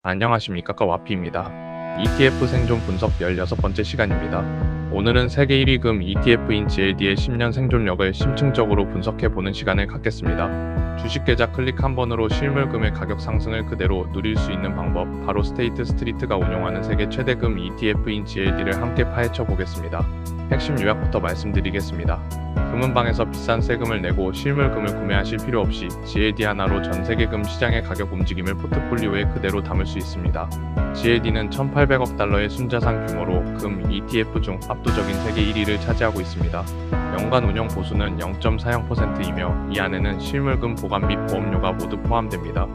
안녕하십니까 와피입니다. ETF 생존 분석 16번째 시간입니다. 오늘은 세계 1위 금 ETF인 GLD의 10년 생존력을 심층적으로 분석해보는 시간을 갖겠습니다. 주식 계좌 클릭 한 번으로 실물금의 가격 상승을 그대로 누릴 수 있는 방법, 바로 스테이트 스트리트가 운영하는 세계 최대 금 ETF인 GLD를 함께 파헤쳐 보겠습니다. 핵심 요약부터 말씀드리겠습니다. 금은방에서 비싼 세금을 내고 실물금을 구매하실 필요 없이 GLD 하나로 전 세계 금 시장의 가격 움직임을 포트폴리오에 그대로 담을 수 있습니다. GLD는 1,800억 달러의 순자산 규모로 금 ETF 중 압도적인 세계 1위를 차지하고 있습니다. 연간 운영 보수는 0.40%이며 이 안에는 실물금 보관 및 보험료가 모두 포함됩니다.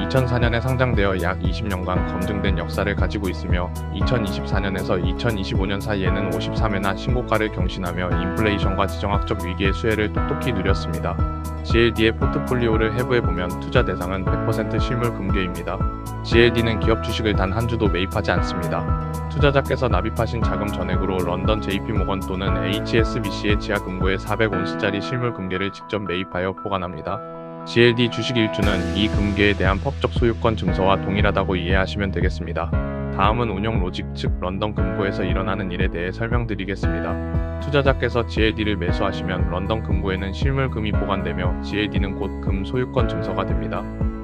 2004년에 상장되어 약 20년간 검증된 역사를 가지고 있으며 2024년에서 2025년 사이에는 53회나 신고가를 경신하며 인플레이션과 지정학적 위기의 수혜를 똑똑히 누렸습니다. GLD의 포트폴리오를 해부해보면 투자 대상은 100% 실물 금괴입니다. GLD는 기업 주식을 단 한 주도 매입하지 않습니다. 투자자께서 납입하신 자금 전액으로 런던 JP모건 또는 HSBC의 지하 금고에 400온스짜리 실물 금괴를 직접 매입하여 보관합니다. GLD 주식 일주는 이 금괴에 대한 법적 소유권 증서와 동일하다고 이해하시면 되겠습니다. 다음은 운영 로직, 즉 런던 금고에서 일어나는 일에 대해 설명드리겠습니다. 투자자께서 GLD를 매수하시면 런던 금고에는 실물금이 보관되며 GLD는 곧 금 소유권 증서가 됩니다.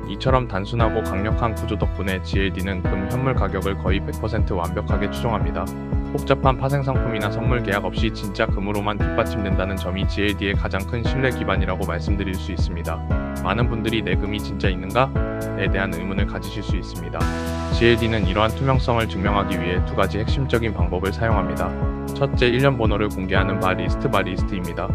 이처럼 단순하고 강력한 구조 덕분에 GLD는 금 현물 가격을 거의 100% 완벽하게 추정합니다. 복잡한 파생상품이나 선물 계약 없이 진짜 금으로만 뒷받침된다는 점이 GLD의 가장 큰 신뢰 기반이라고 말씀드릴 수 있습니다. 많은 분들이 내 금이 진짜 있는가? 에 대한 의문을 가지실 수 있습니다. GLD는 이러한 투명성을 증명하기 위해 두 가지 핵심적인 방법을 사용합니다. 첫째, 일련 번호를 공개하는 바리스트입니다.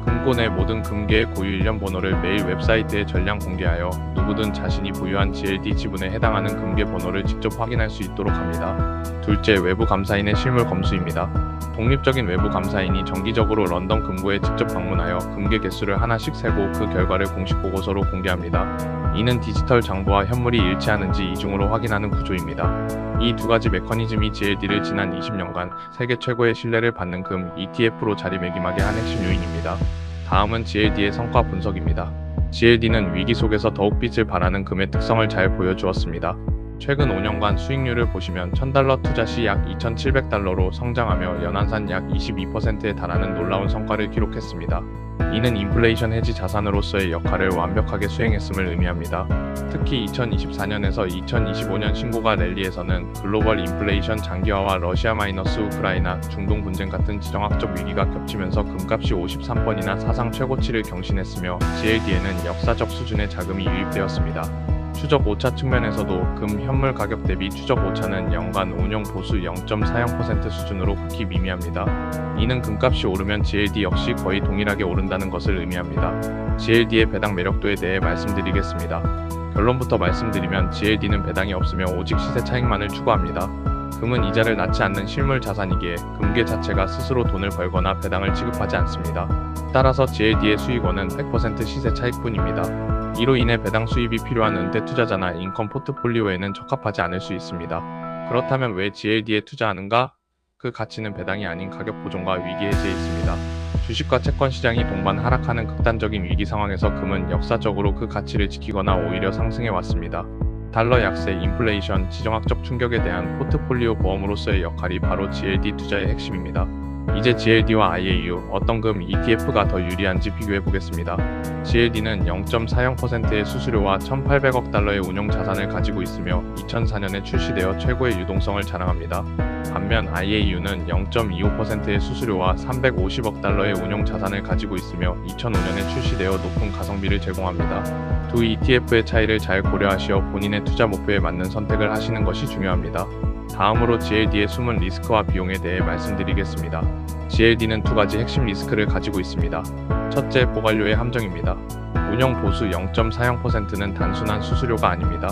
금고 내 모든 금괴의 고유 일련 번호를 매일 웹사이트에 전량 공개하여 누구든 자신이 보유한 GLD 지분에 해당하는 금괴 번호를 직접 확인할 수 있도록 합니다. 둘째, 외부 감사인의 실물 검수입니다. 독립적인 외부 감사인이 정기적으로 런던 금고에 직접 방문하여 금괴 개수를 하나씩 세고 그 결과를 공식 보고서로 공개합니다. 이는 디지털 장부와 현물이 일치하는지 이중으로 확인하는 구조입니다. 이 두 가지 메커니즘이 GLD를 지난 20년간 세계 최고의 신뢰를 받는 금 ETF로 자리매김하게 한 핵심 요인입니다. 다음은 GLD의 성과 분석입니다. GLD는 위기 속에서 더욱 빛을 발하는 금의 특성을 잘 보여주었습니다. 최근 5년간 수익률을 보시면 $1,000 투자 시 약 $2,700로 성장하며 연한산 약 22%에 달하는 놀라운 성과를 기록했습니다. 이는 인플레이션 해지 자산으로서의 역할을 완벽하게 수행했음을 의미합니다. 특히 2024년에서 2025년 신고가 랠리에서는 글로벌 인플레이션 장기화와 러시아 우크라이나 중동 분쟁 같은 지정학적 위기가 겹치면서 금값이 53번이나 사상 최고치를 경신했으며 GLD에는 역사적 수준의 자금이 유입되었습니다. 추적 오차 측면에서도 금 현물 가격 대비 추적 오차는 연간 운용 보수 0.40% 수준으로 극히 미미합니다. 이는 금값이 오르면 GLD 역시 거의 동일하게 오른다는 것을 의미합니다. GLD의 배당 매력도에 대해 말씀드리겠습니다. 결론부터 말씀드리면 GLD는 배당이 없으며 오직 시세 차익만을 추구합니다. 금은 이자를 낳지 않는 실물 자산이기에 금괴 자체가 스스로 돈을 벌거나 배당을 지급하지 않습니다. 따라서 GLD의 수익원은 100% 시세 차익뿐입니다. 이로 인해 배당 수입이 필요한 은퇴 투자자나 인컴 포트폴리오에는 적합하지 않을 수 있습니다. 그렇다면 왜 GLD에 투자하는가? 그 가치는 배당이 아닌 가격 보존과 위기 해지에 있습니다. 주식과 채권 시장이 동반 하락하는 극단적인 위기 상황에서 금은 역사적으로 그 가치를 지키거나 오히려 상승해 왔습니다. 달러 약세, 인플레이션, 지정학적 충격에 대한 포트폴리오 보험으로서의 역할이 바로 GLD 투자의 핵심입니다. 이제 GLD와 IAU, 어떤 금 ETF가 더 유리한지 비교해 보겠습니다. GLD는 0.40%의 수수료와 $1,800억 달러의 운용 자산을 가지고 있으며 2004년에 출시되어 최고의 유동성을 자랑합니다. 반면 IAU는 0.25%의 수수료와 $350억 달러의 운용 자산을 가지고 있으며 2005년에 출시되어 높은 가성비를 제공합니다. 두 ETF의 차이를 잘 고려하시어 본인의 투자 목표에 맞는 선택을 하시는 것이 중요합니다. 다음으로 GLD의 숨은 리스크와 비용에 대해 말씀드리겠습니다. GLD는 두 가지 핵심 리스크를 가지고 있습니다. 첫째, 보관료의 함정입니다. 운영 보수 0.40%는 단순한 수수료가 아닙니다.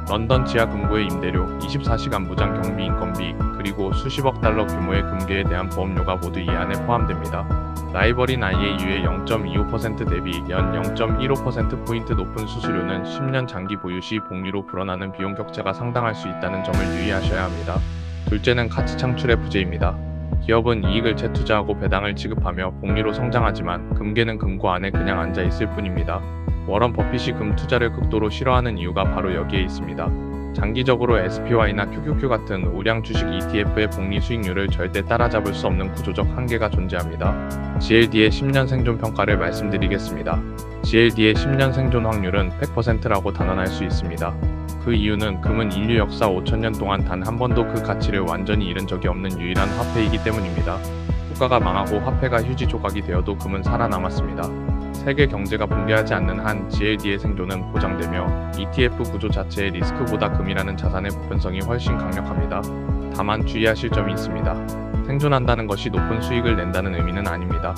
런던 지하 금고의 임대료, 24시간 무장 경비 인건비, 그리고 수십억 달러 규모의 금괴에 대한 보험료가 모두 이 안에 포함됩니다. 라이벌인 IAU의 0.25% 대비 연 0.15%포인트 높은 수수료는 10년 장기 보유 시 복리로 불어나는 비용 격차가 상당할 수 있다는 점을 유의하셔야 합니다. 둘째는 가치 창출의 부재입니다. 기업은 이익을 재투자하고 배당을 지급하며 복리로 성장하지만 금괴는 금고 안에 그냥 앉아 있을 뿐입니다. 워런 버핏이 금 투자를 극도로 싫어하는 이유가 바로 여기에 있습니다. 장기적으로 SPY나 QQQ 같은 우량 주식 ETF의 복리 수익률을 절대 따라잡을 수 없는 구조적 한계가 존재합니다. GLD의 10년 생존 평가를 말씀드리겠습니다. GLD의 10년 생존 확률은 100%라고 단언할 수 있습니다. 그 이유는 금은 인류 역사 5천년 동안 단 한 번도 그 가치를 완전히 잃은 적이 없는 유일한 화폐이기 때문입니다. 국가가 망하고 화폐가 휴지 조각이 되어도 금은 살아남았습니다. 세계 경제가 붕괴하지 않는 한 GLD의 생존은 보장되며 ETF 구조 자체의 리스크보다 금이라는 자산의 보편성이 훨씬 강력합니다. 다만 주의하실 점이 있습니다. 생존한다는 것이 높은 수익을 낸다는 의미는 아닙니다.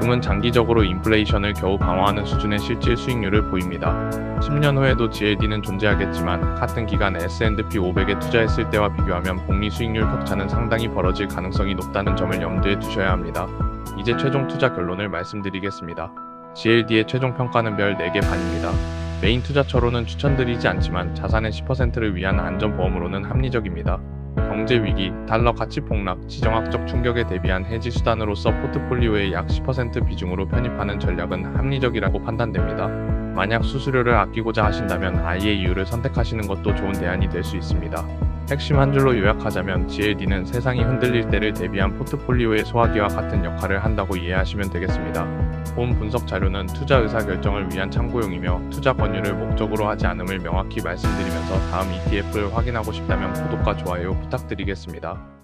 금은 장기적으로 인플레이션을 겨우 방어하는 수준의 실질 수익률을 보입니다. 10년 후에도 GLD는 존재하겠지만 같은 기간 S&P 500에 투자했을 때와 비교하면 복리 수익률 격차는 상당히 벌어질 가능성이 높다는 점을 염두에 두셔야 합니다. 이제 최종 투자 결론을 말씀드리겠습니다. GLD의 최종 평가는 별 4개 반입니다. 메인 투자처로는 추천드리지 않지만 자산의 10%를 위한 안전보험으로는 합리적입니다. 경제 위기, 달러 가치 폭락, 지정학적 충격에 대비한 해지 수단으로서 포트폴리오의 약 10% 비중으로 편입하는 전략은 합리적이라고 판단됩니다. 만약 수수료를 아끼고자 하신다면 IAU를 선택하시는 것도 좋은 대안이 될 수 있습니다. 핵심 한 줄로 요약하자면 GLD는 세상이 흔들릴 때를 대비한 포트폴리오의 소화기와 같은 역할을 한다고 이해하시면 되겠습니다. 본 분석 자료는 투자 의사결정을 위한 참고용이며 투자 권유를 목적으로 하지 않음을 명확히 말씀드리면서 다음 ETF를 확인하고 싶다면 구독과 좋아요 부탁드리겠습니다.